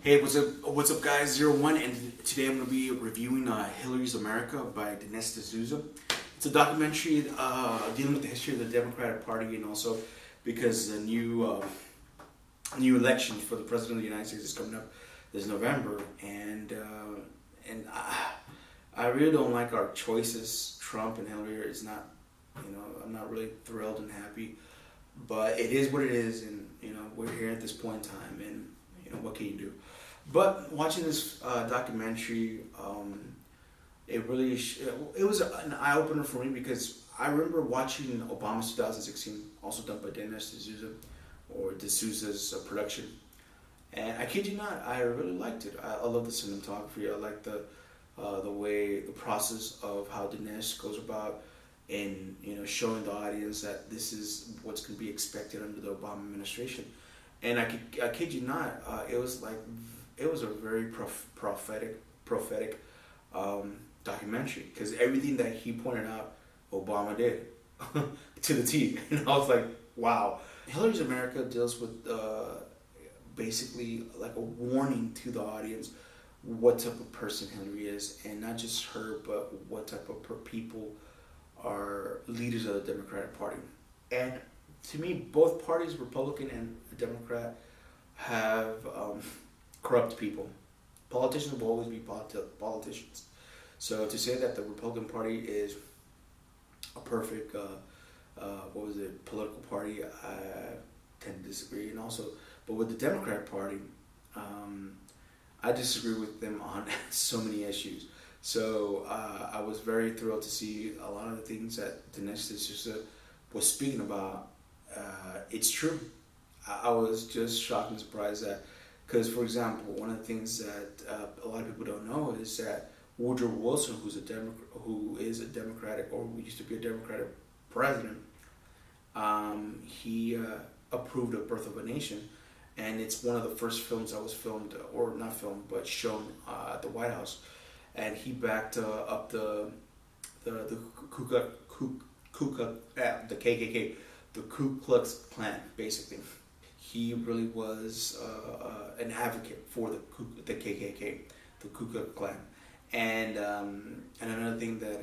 Hey, what's up, guys? Zero One, and today I'm going to be reviewing Hillary's America by Dinesh D'Souza. It's a documentary dealing with the history of the Democratic Party, and also because the new election for the president of the United States is coming up this November, and I really don't like our choices. Trump and Hillary is not, I'm not really thrilled and happy, but it is what it is, and we're here at this point in time, and what can you do? But watching this documentary, it was an eye opener for me because I remember watching Obama's 2016, also done by Dinesh D'Souza or D'Souza's production, and I kid you not, I really liked it. I love the cinematography. I like the way the process of how Dinesh goes about in showing the audience that this is what's going to be expected under the Obama administration. And I kid you not, it was a very prophetic documentary because everything that he pointed out, Obama did to the T. And I was like, wow. Hillary's America deals with basically like a warning to the audience what type of person Hillary is, and not just her, but what type of people are leaders of the Democratic Party. And to me, both parties, Republican and Democrat, have corrupt people. Politicians will always be politicians. So to say that the Republican Party is a perfect, political party, I tend to disagree. And also, but with the Democratic Party, I disagree with them on so many issues. So I was very thrilled to see a lot of the things that Dinesh D'Souza was speaking about. It's true. I was just shocked and surprised that, because for example, one of the things that a lot of people don't know is that Woodrow Wilson, who is a Democratic, or who used to be a Democratic president, he approved of Birth of a Nation, and it's one of the first films that was filmed, or not filmed, but shown at the White House, and he backed up the the KKK, the Ku Klux Klan, basically. He really was an advocate for the KKK, the Ku Klux Klan, and another thing that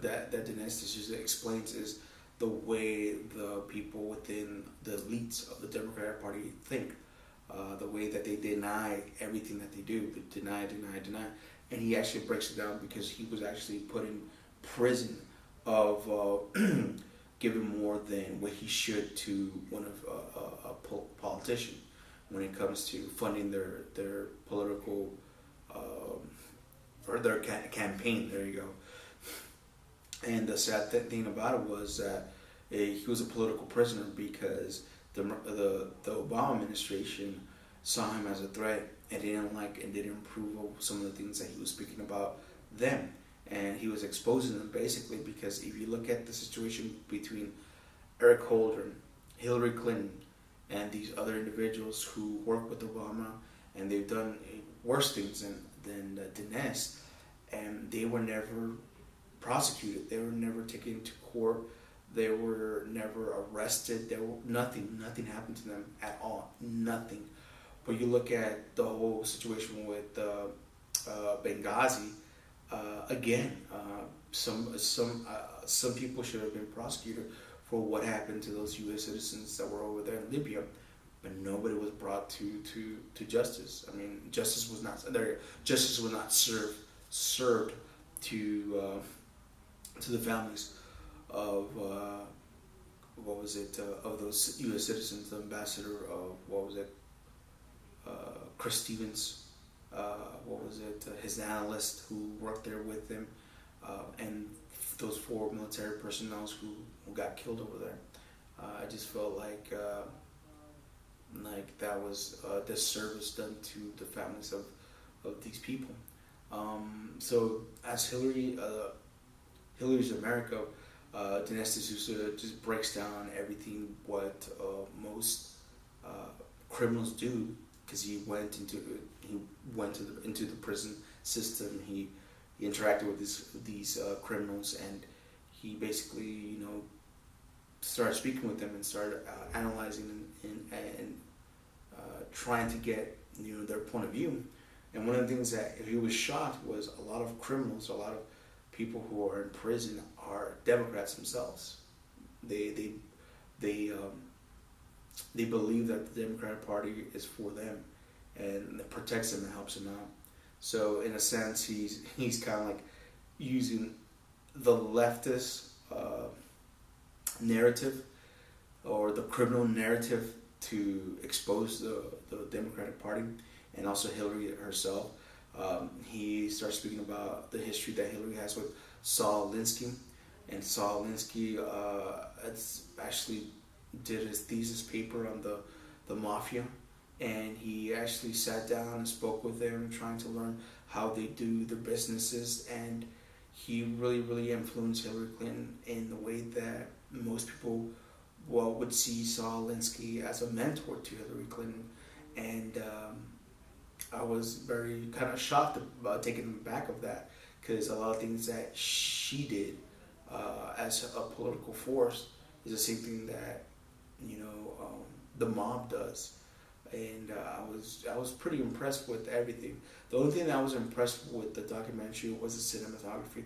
that Dinesh D'Souza explains is the way the people within the elites of the Democratic Party think, the way that they deny everything that they do, deny, and he actually breaks it down because he was actually put in prison of giving more than what he should to one of a politician when it comes to funding their political or their campaign. There you go. And the sad thing about it was that he was a political prisoner because the Obama administration saw him as a threat and didn't like and didn't approve of some of the things that he was speaking about them. And he was exposing them basically because if you look at the situation between Eric Holder, Hillary Clinton, and these other individuals who work with Obama, and they've done worse things than Dinesh, and they were never prosecuted. They were never taken to court. They were never arrested. There were nothing happened to them at all. Nothing. But you look at the whole situation with Benghazi. Again, some people should have been prosecuted for what happened to those U.S. citizens that were over there in Libya, but nobody was brought to justice. I mean, justice was not there. Justice was not served to the families of of those U.S. citizens. The ambassador of Chris Stevens. His analyst who worked there with him, and those four military personnel who got killed over there. I just felt like that was a disservice done to the families of these people. So as Hillary's America, Dinesh D'Souza just breaks down everything what most criminals do, because he went into the prison system. He interacted with these criminals, and he basically started speaking with them and started analyzing and trying to get their point of view. And one of the things that he was shocked was a lot of criminals, a lot of people who are in prison are Democrats themselves. They they um, they believe that the Democratic Party is for them and it protects them and helps them out. So in a sense, he's kind of like using the leftist narrative or the criminal narrative to expose the Democratic Party and also Hillary herself. He starts speaking about the history that Hillary has with Saul Alinsky, and Saul Alinsky actually did his thesis paper on the mafia, and he actually sat down and spoke with them, trying to learn how they do their businesses, and he really influenced Hillary Clinton in the way that most people would see Saul Alinsky as a mentor to Hillary Clinton, and I was very kind of shocked about taken aback of that, because a lot of things that she did as a political force is the same thing that the mob does, and I was pretty impressed with everything. The only thing that I was impressed with the documentary was the cinematography.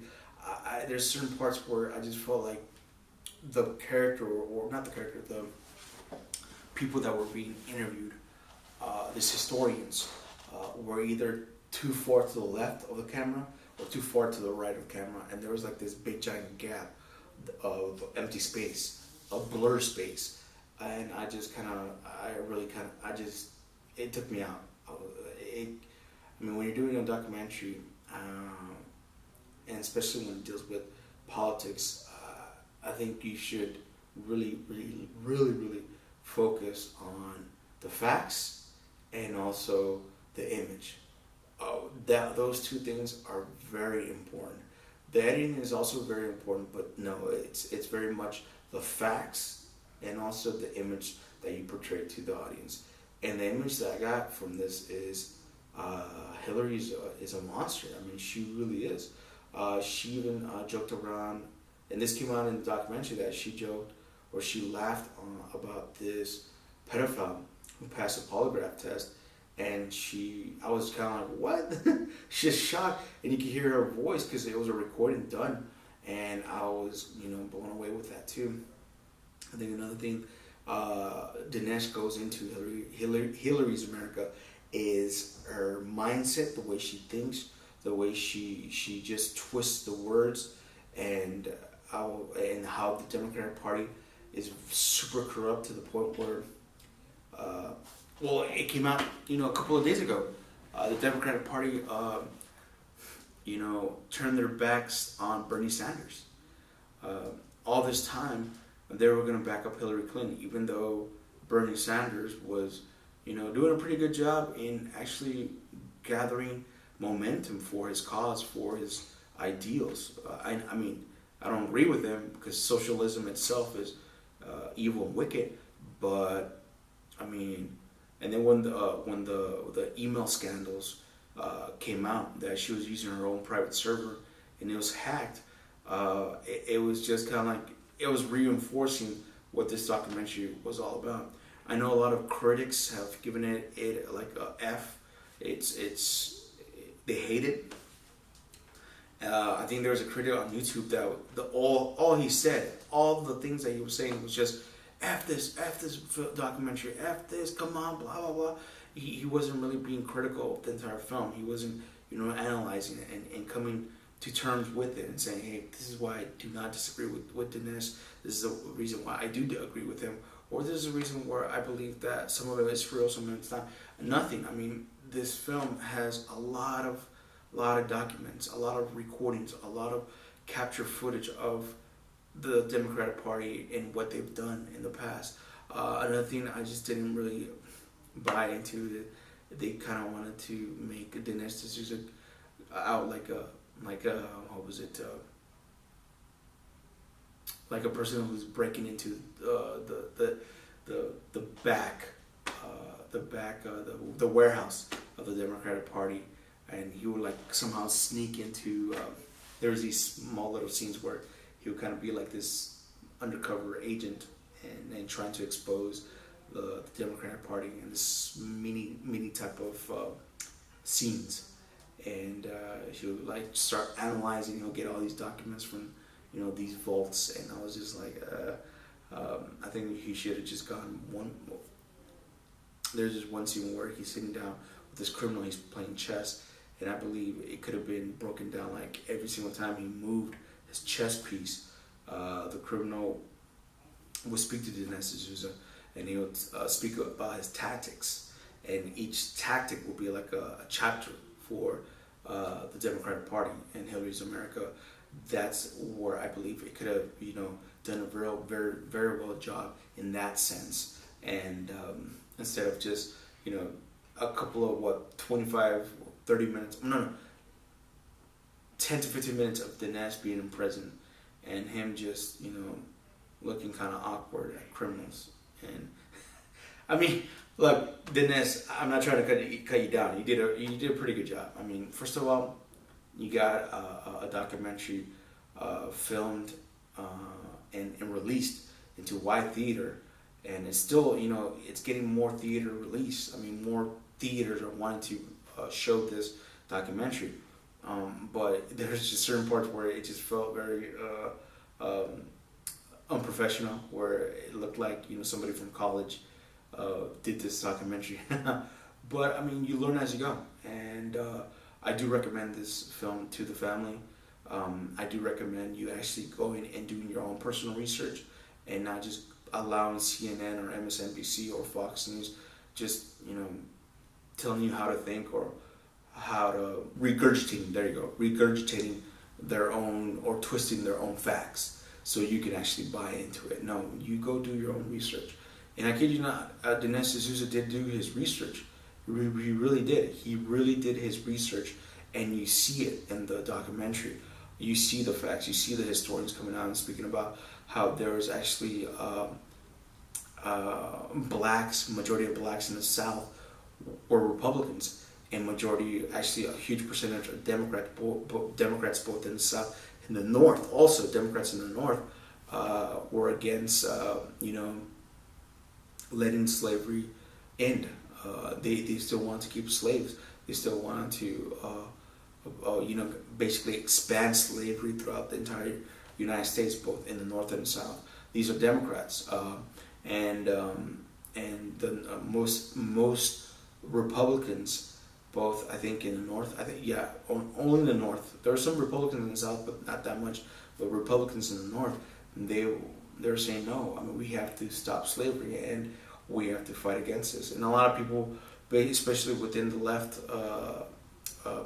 There's certain parts where I just felt like the character, or not the character, the people that were being interviewed, these historians, were either too far to the left of the camera or too far to the right of the camera, and there was like this big giant gap of empty space, of blur space, and it took me out. When you're doing a documentary, and especially when it deals with politics, I think you should really focus on the facts and also the image. Those two things are very important. The editing is also very important, but no, it's very much the facts and also the image that you portray to the audience. And the image that I got from this is Hillary is a monster. She really is. She even joked around, and this came out in the documentary, that she joked or she laughed about this pedophile who passed a polygraph test, and I was kind of like, what? She's just shocked, and you could hear her voice because it was a recording done, and I was blown away with that too. I think another thing Dinesh goes into Hillary's America is her mindset, the way she thinks, the way she just twists the words, and how the Democratic Party is super corrupt to the point where, it came out a couple of days ago. The Democratic Party turned their backs on Bernie Sanders. All this time, they were going to back up Hillary Clinton, even though Bernie Sanders was, doing a pretty good job in actually gathering momentum for his cause, for his ideals. I don't agree with him because socialism itself is evil and wicked, but and then when the email scandals came out that she was using her own private server and it was hacked, it was just kind of like, it was reinforcing what this documentary was all about. I know a lot of critics have given it like a F. They hate it. I think there was a critic on YouTube that all he said, all the things that he was saying was just F this documentary, F this, come on, blah blah blah. He wasn't really being critical of the entire film. He wasn't analyzing it and coming to terms with it and saying, hey, this is why I do not disagree with Dinesh. This is the reason why I do agree with him, or this is a reason where I believe that some of it is real, some of it's not. Nothing. This film has a lot of documents, a lot of recordings, a lot of capture footage of the Democratic Party and what they've done in the past. Another thing I just didn't really buy into, that they kind of wanted to make Dinesh D'Souza out like a like a person who's breaking into the warehouse of the Democratic Party, and he would like somehow sneak into. There was these small little scenes where he would kind of be like this undercover agent and trying to expose the Democratic Party in this mini type of scenes, and he'll like start analyzing. He'll get all these documents from these vaults, and I was just like, I think he should have just gone one. There's just one scene where he's sitting down with this criminal. He's playing chess, and I believe it could have been broken down like every single time he moved his chess piece. The criminal would speak to Dinesh D'Souza, and he would speak about his tactics, and each tactic would be like a chapter for the Democratic Party and Hillary's America. That's where I believe it could have done a very well job in that sense, and instead of just a couple of 25 30 minutes, no 10 to 15 minutes of Dinesh being in prison and him just looking kind of awkward at criminals. And I mean, look, Dinesh, I'm not trying to cut you down. You did a pretty good job. I mean, first of all, you got a documentary filmed and released into wide theater, and it's still it's getting more theater release. I mean, more theaters are wanting to show this documentary, but there's just certain parts where it just felt very unprofessional, where it looked like somebody from college did this documentary. But I mean, you learn as you go, and I do recommend this film to the family. I do recommend you actually going and doing your own personal research and not just allowing CNN or MSNBC or Fox News just telling you how to think or how to regurgitating their own or twisting their own facts so you can actually buy into it. No, you go do your own research. And I kid you not, Dinesh D'Souza did do his research. He really did. He really did his research, and you see it in the documentary. You see the facts. You see the historians coming out and speaking about how there was actually majority of blacks in the South were Republicans, and majority, actually a huge percentage of Democrats both in the South and the North. Also, Democrats in the North were against letting slavery end. They still want to keep slaves. They still want to basically expand slavery throughout the entire United States, both in the North and the South. These are Democrats, and the most Republicans, both I think in the North. Only in the North. There are some Republicans in the South, but not that much. But Republicans in the North, they're saying no. I mean, we have to stop slavery and we have to fight against this. And a lot of people, especially within the left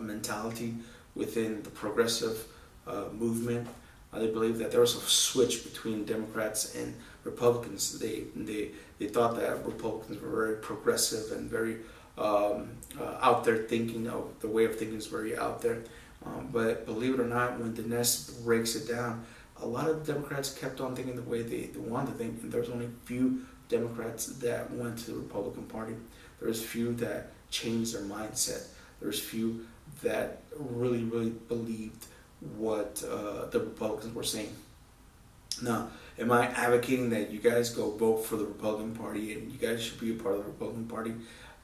mentality, within the progressive movement, they believe that there was a switch between Democrats and Republicans. They thought that Republicans were very progressive and very out there thinking. The way of thinking is very out there. But believe it or not, when Dinesh breaks it down, a lot of Democrats kept on thinking the way they wanted to think, and there was only few Democrats that went to the Republican Party. There's few that changed their mindset. There's few that really believed what the Republicans were saying. Now, am I advocating that you guys go vote for the Republican Party and you guys should be a part of the Republican Party?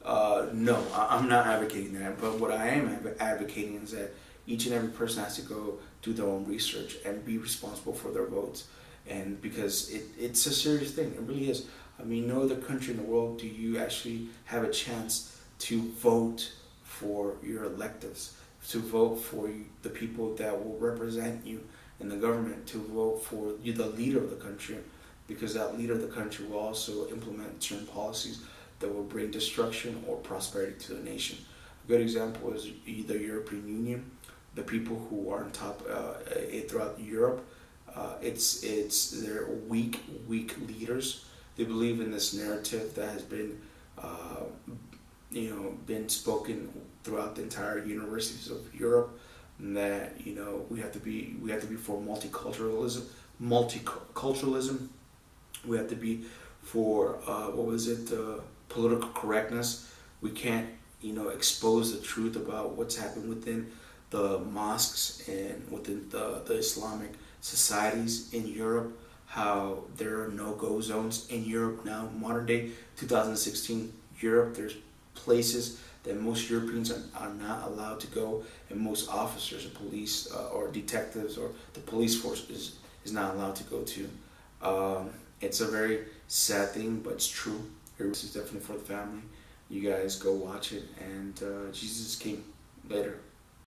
No, I'm not advocating that. But what I am advocating is that each and every person has to go do their own research and be responsible for their votes. And because it's a serious thing, it really is. I mean, no other country in the world do you actually have a chance to vote for your electives, to vote for the people that will represent you in the government, to vote for you, the leader of the country, because that leader of the country will also implement certain policies that will bring destruction or prosperity to the nation. A good example is the European Union. The people who are on top throughout Europe, it's their weak leaders. They believe in this narrative that has been been spoken throughout the entire universities of Europe, that we have to be for multiculturalism. We have to be for political correctness. We can't expose the truth about what's happened within the mosques and within the Islamic societies in Europe. how there are no-go zones in Europe now, modern day 2016 Europe. There's places that most Europeans are not allowed to go, and most officers or police or detectives or the police force is not allowed to go to. It's a very sad thing, but it's true. This is definitely for the family. You guys go watch it, and Jesus is King. Later.